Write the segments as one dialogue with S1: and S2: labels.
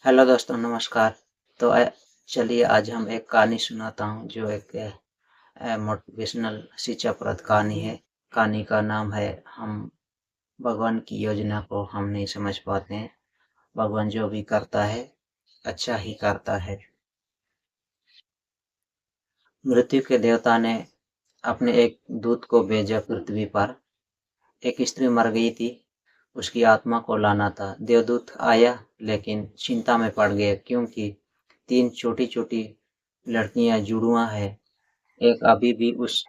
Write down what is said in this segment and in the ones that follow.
S1: Hello दोस्तों, नमस्कार। तो चलिए आज हम एक कहानी सुनाता हूँ जो एक मोटिवेशनल शिक्षाप्रद कहानी है। कहानी का नाम है हम भगवान की योजना को हम नहीं समझ पाते हैं। भगवान जो भी करता है अच्छा ही करता है। मृत्यु के देवता ने अपने एक दूत को भेजा पृथ्वी पर। एक स्त्री मर गई थी, उसकी आत्मा को लाना था। देवदूत आया लेकिन चिंता में पड़ गया क्योंकि तीन छोटी छोटी लड़कियां जुड़वा है। एक अभी भी उस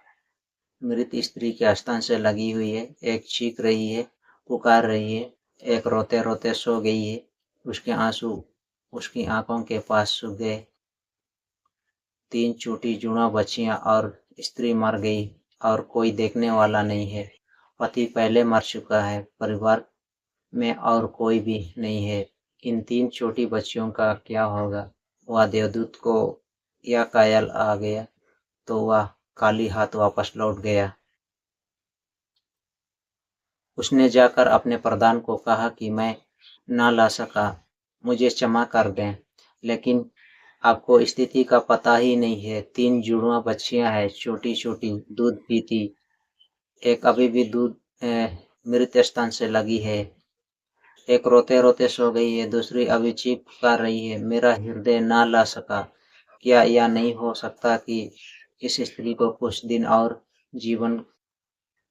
S1: मृत स्त्री के स्तन से लगी हुई है, एक चीख रही है, पुकार रही है, एक रोते रोते सो गई है। उसके आंसू उसकी आंखों के पास सूख गए। तीन छोटी जुड़वा बच्चियां और स्त्री मर गई और कोई देखने वाला नहीं है। पति पहले मर चुका है, परिवार में और कोई भी नहीं है। इन तीन छोटी बच्चियों का क्या होगा? वह देवदूत को यह ख्याल आ गया तो वह खाली हाथ वापस लौट गया। उसने जाकर अपने प्रधान को कहा कि मैं ना ला सका, मुझे क्षमा कर दें। लेकिन आपको स्थिति का पता ही नहीं है। तीन जुड़वा बच्चियां हैं, छोटी छोटी, दूध पीती। एक अभी भी दूध मृत स्तन से लगी है। एक रोते रोते सो गई है, दूसरी अभी चीख पुकार रही है, मेरा हृदय ना ला सका। क्या यह नहीं हो सकता कि इस स्त्री को कुछ दिन और जीवन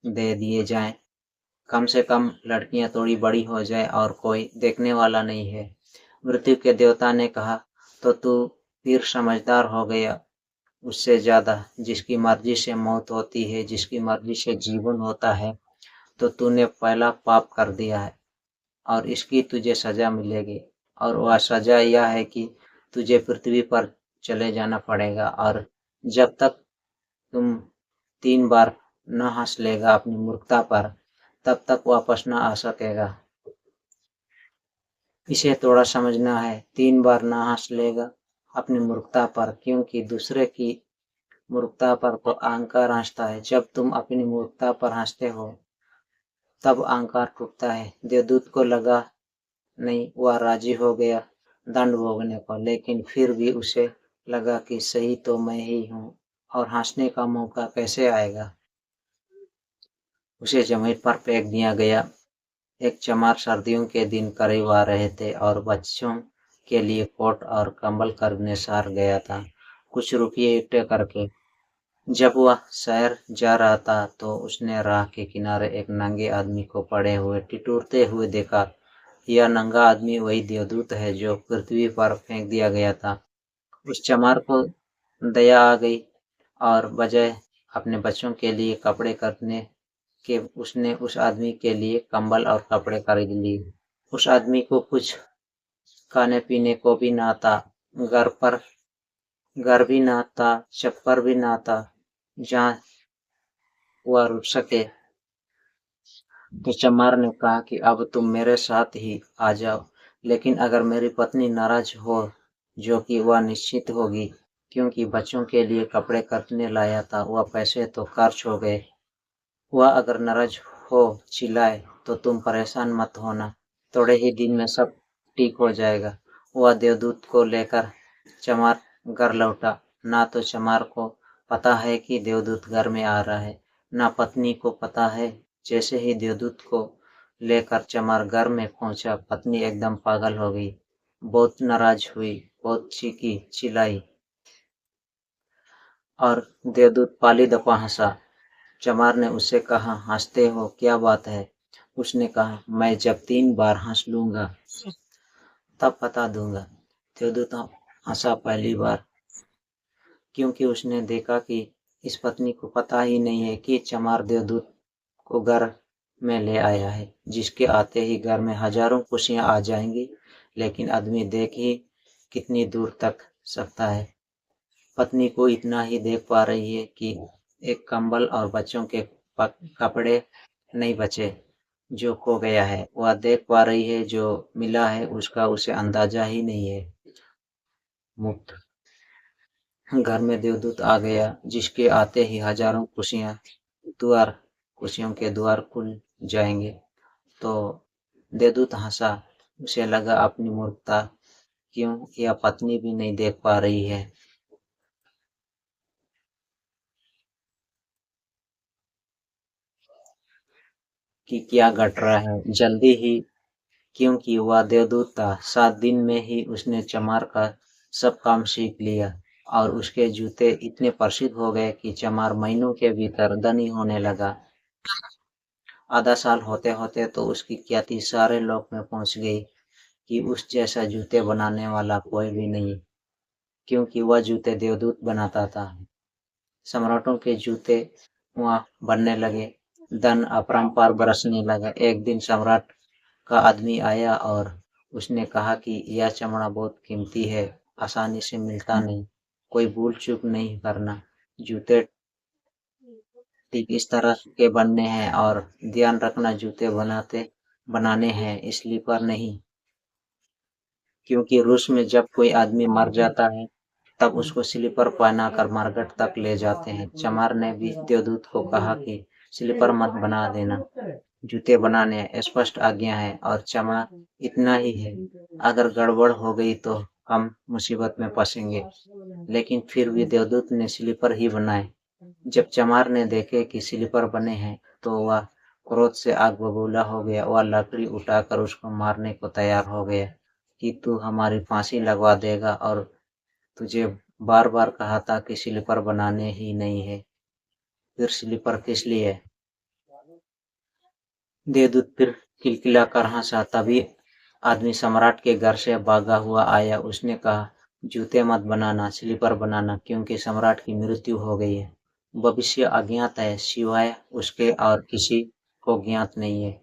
S1: दे दिए जाएं? कम से कम लड़कियां थोड़ी बड़ी हो जाए और कोई देखने वाला नहीं है। मृत्यु के देवता ने कहा, तो तू फिर समझदार हो गया। उससे ज्यादा, जिसकी मर्जी से मौत होती है, जिसकी मर्जी से जीवन होता है, तो तूने पहला पाप कर दिया है और इसकी तुझे सजा मिलेगी। और वह सजा यह है कि तुझे पृथ्वी पर चले जाना पड़ेगा और जब तक तुम 3 बार न हंस लेगा अपनी मूर्खता पर, तब तक वापस न आ सकेगा। इसे थोड़ा समझना है। 3 बार न हंस लेगा अपनी मूर्खता पर, क्योंकि दूसरे की मूर्खता पर तो अहंकार हंसता है। जब तुम अपनी मूर्खता पर हंसते हो तब अहंकार टूटता है। देवदूत को लगा नहीं, वह राजी हो गया दंड भोगने को, लेकिन फिर भी उसे लगा कि सही तो मैं ही हूँ और हंसने का मौका कैसे आएगा। उसे जमीन पर फेंक दिया गया। एक चमार सर्दियों के दिन करीब आ रहे थे और बच्चों के लिए कोट और कंबल खरीदने शहर गया था, कुछ रुपये इकट्ठे करके। जब वह शहर जा रहा था तो उसने राह के किनारे एक नंगे आदमी को पड़े हुए ठिठुरते हुए देखा। यह नंगा आदमी वही देवदूत है जो पृथ्वी पर फेंक दिया गया था। उस चमार को दया आ गई और बजाय अपने बच्चों के लिए कपड़े खरीदने के उसने उस आदमी के लिए कंबल और कपड़े खरीद लिए। उस आदमी को कुछ खाने पीने को भी ना था। घर पर घर भी ना था, छप्पर भी ना था जहाँ वह रुक सके। तो चमार ने कहा कि अब तुम मेरे साथ ही आ जाओ, लेकिन अगर मेरी पत्नी नाराज हो, जो कि वह निश्चित होगी, क्योंकि बच्चों के लिए कपड़े खरीदने लाया था, वह पैसे तो खर्च हो गए। वह अगर नाराज हो, चिल्लाए, तो तुम परेशान मत होना, थोड़े ही दिन में सब ठीक हो जाएगा। वह देवदूत को लेकर चमार घर लौटा। ना तो चमार को पता है कि देवदूत घर में आ रहा है, ना पत्नी को पता है। जैसे ही देवदूत को लेकर चमार घर में पहुंचा, पत्नी एकदम पागल हो गई, बहुत नाराज हुई, बहुत चीखी चिल्लाई और देवदूत पाली दफा हंसा। चमार ने उससे कहा, हंसते हो, क्या बात है? उसने कहा, मैं जब 3 बार हंस लूंगा तब बता दूंगा। देवदूत हंसा पहली बार, क्योंकि उसने देखा कि इस पत्नी को पता ही नहीं है कि चमार देवदूत को घर में ले आया है, जिसके आते ही घर में हजारों खुशियां आ जाएंगी। लेकिन आदमी देख ही कितनी दूर तक सकता है। पत्नी को इतना ही देख पा रही है कि एक कंबल और बच्चों के कपड़े नहीं बचे, जो खो गया है। वह देख पा रही है, जो मिला है उसका उसे अंदाजा ही नहीं है। मुक्त घर में देवदूत आ गया, जिसके आते ही हजारों खुशियों के द्वार खुल जाएंगे। तो देवदूत हंसा। उसे लगा अपनी मूर्खता क्यों यह पत्नी भी नहीं देख पा रही है कि क्या घट रहा है। जल्दी ही, क्योंकि वह देवदूत था, 7 दिन में ही उसने चमार का सब काम सीख लिया और उसके जूते इतने प्रसिद्ध हो गए कि चमार महीनों के भीतर धनी होने लगा। आधा साल होते होते तो उसकी ख्याति सारे लोक में पहुंच गई कि उस जैसा जूते बनाने वाला कोई भी नहीं, क्योंकि वह जूते देवदूत बनाता था। सम्राटों के जूते वहां बनने लगे, धन अपरंपार बरसने लगा। एक दिन सम्राट का आदमी आया और उसने कहा कि यह चमड़ा बहुत कीमती है, आसानी से मिलता नहीं, कोई भूल चूक नहीं करना। जूते ठीक इस तरह के बनने हैं और ध्यान रखना, जूते बनाने हैं, स्लीपर नहीं। क्योंकि रूस में जब कोई आदमी मर जाता है तब उसको स्लीपर पहनाकर मरघट तक ले जाते हैं। चमार ने भी देवदूत को कहा कि स्लीपर मत बना देना, जूते बनाने स्पष्ट आज्ञा है और चमार इतना ही है, अगर गड़बड़ हो गई तो हम मुसीबत में फंसेंगे। लेकिन फिर भी देवदूत ने स्लीपर ही बनाए। जब चमार ने देखे कि स्लीपर बने हैं तो वह क्रोध से आग बबूला हो गया। वह लकड़ी उठाकर उसको मारने को तैयार हो गया कि तू हमारी फांसी लगवा देगा, और तुझे बार बार कहा था कि स्लीपर बनाने ही नहीं है, फिर स्लीपर किस लिए। देवदूत फिर किलकिलाकर हंसा। तभी आदमी सम्राट के घर से भागा हुआ आया। उसने कहा, जूते मत बनाना, स्लीपर बनाना, क्योंकि सम्राट की मृत्यु हो गई है। भविष्य अज्ञात है, सिवाय उसके और किसी को ज्ञात नहीं है,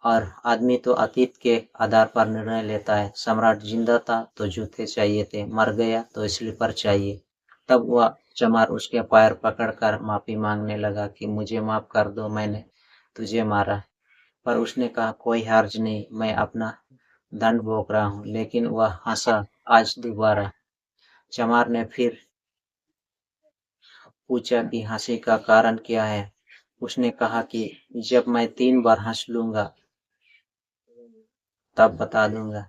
S1: और आदमी तो अतीत के आधार पर निर्णय लेता है। सम्राट जिंदा था तो जूते चाहिए थे, मर गया तो स्लीपर चाहिए। तब वह चमार उसके पैर पकड़कर माफी मांगने लगा कि मुझे माफ कर दो, मैंने तुझे मारा। पर उसने कहा, कोई हर्ज नहीं, मैं अपना दंड भोग रहा हूँ। लेकिन वह हंसा आज दोबारा। चमार ने फिर पूछा कि हंसी का कारण क्या है। उसने कहा कि जब मैं 3 बार हंस लूंगा तब बता दूंगा।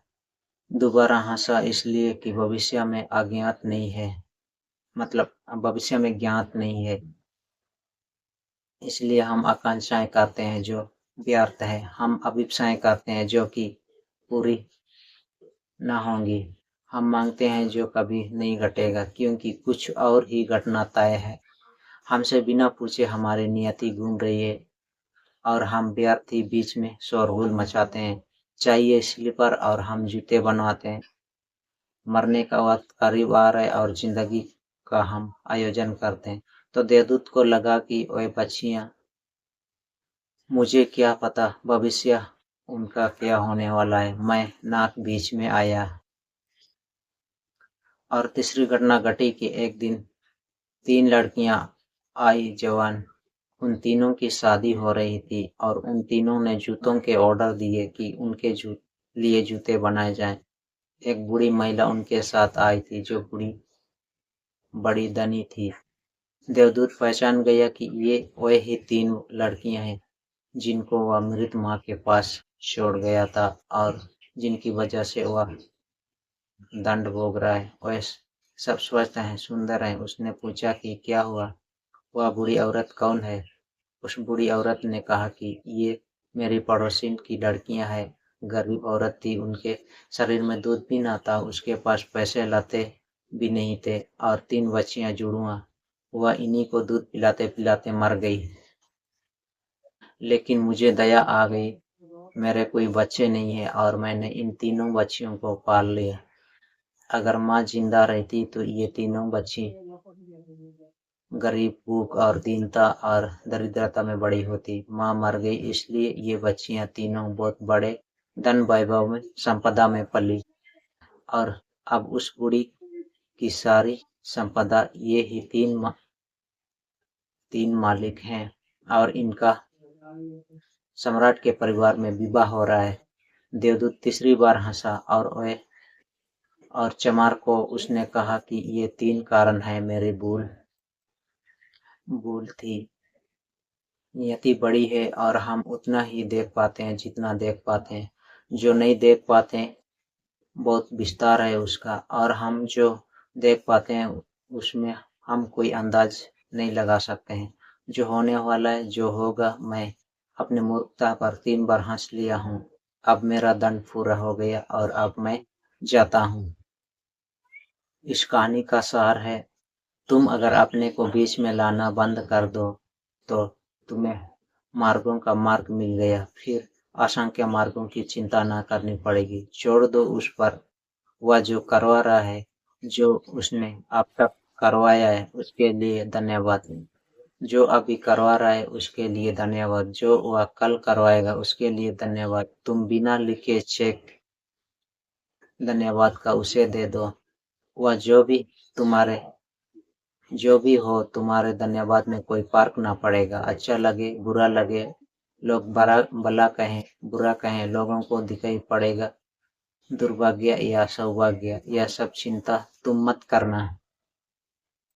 S1: दोबारा हंसा इसलिए कि भविष्य में अज्ञात नहीं है, मतलब भविष्य में ज्ञात नहीं है, इसलिए हम आकांक्षाएं करते हैं जो व्यर्थ है, हम अभिप्साएं करते हैं जो कि पूरी न होंगी, हम मांगते हैं जो कभी नहीं घटेगा, क्योंकि कुछ और ही घटना तय है। हमसे बिना पूछे हमारी नियति घूम रही है और हम व्यर्थ ही बीच में शोरगुल मचाते हैं। चाहिए स्लीपर और हम जूते बनवाते हैं। मरने का वक्त करीब आ रहा है और जिंदगी का हम आयोजन करते हैं। तो देवदूत को लगा कि ओए बच्चियां, मुझे क्या पता भविष्य उनका क्या होने वाला है। मैं नाक बीच में आया। और तीसरी घटना घटी कि एक दिन 3 लड़कियां आई जवान। उन तीनों की शादी हो रही थी और उन तीनों ने जूतों के ऑर्डर दिए कि उनके लिए जूते बनाए जाएं। एक बूढ़ी महिला उनके साथ आई थी जो बड़ी धनी थी। देवदूत पहचान गया कि ये वह ही 3 लड़कियां हैं जिनको वह मृत माँ के पास छोड़ गया था और जिनकी वजह से वह दंड भोग रहा है। वह सब स्वस्थ हैं, सुंदर हैं। उसने पूछा कि क्या हुआ, वह बूढ़ी औरत कौन है। उस बूढ़ी औरत ने कहा कि ये मेरी पड़ोसी की लड़कियां हैं। गरीब औरत थी, उनके शरीर में दूध भी ना था, उसके पास पैसे लाते भी नहीं थे, और 3 बच्चियां जुड़वा, वह इन्हीं को दूध पिलाते पिलाते मर गई। लेकिन मुझे दया आ गई, मेरे कोई बच्चे नहीं है और मैंने इन तीनों बच्चियों को पाल लिया। अगर माँ जिंदा रहती तो ये तीनों बच्ची गरीब, भूख और दीनता और दरिद्रता में बड़ी होती। माँ मर गई, इसलिए ये बच्चियां तीनों बहुत बड़े धन वैभव में संपदा में पली, और अब उस बूढ़ी की सारी संपदा ये ही 3 मालिक हैं, और इनका सम्राट के परिवार में विवाह हो रहा है। देवदूत तीसरी बार हंसा और चमार को उसने कहा कि ये 3 कारण है मेरी भूल थी। नियति बड़ी है और हम उतना ही देख पाते हैं जितना देख पाते हैं। जो नहीं देख पाते बहुत विस्तार है उसका, और हम जो देख पाते हैं उसमें हम कोई अंदाज नहीं लगा सकते हैं। जो होने वाला है, जो होगा, मैं अपनी मूर्खता पर 3 बार हंस लिया हूँ। अब मेरा दंड पूरा हो गया और अब मैं जाता हूँ। इस कहानी का सार है, तुम अगर अपने को बीच में लाना बंद कर दो तो तुम्हें मार्गों का मार्ग मिल गया, फिर असंख्य मार्गों की चिंता ना करनी पड़ेगी। छोड़ दो उस पर, वह जो करवा रहा है, जो उसने अब तक करवाया है उसके लिए धन्यवाद। जो अभी करवा रहा है उसके लिए धन्यवाद, जो वह कल करवाएगा उसके लिए धन्यवाद। तुम बिना लिखे चेक धन्यवाद का उसे दे दो। वह जो भी हो, तुम्हारे धन्यवाद में कोई फर्क ना पड़ेगा। अच्छा लगे बुरा लगे, लोग भला कहें बुरा कहें, लोगों को दिखाई पड़ेगा दुर्भाग्य या सौभाग्य, यह सब चिंता तुम मत करना।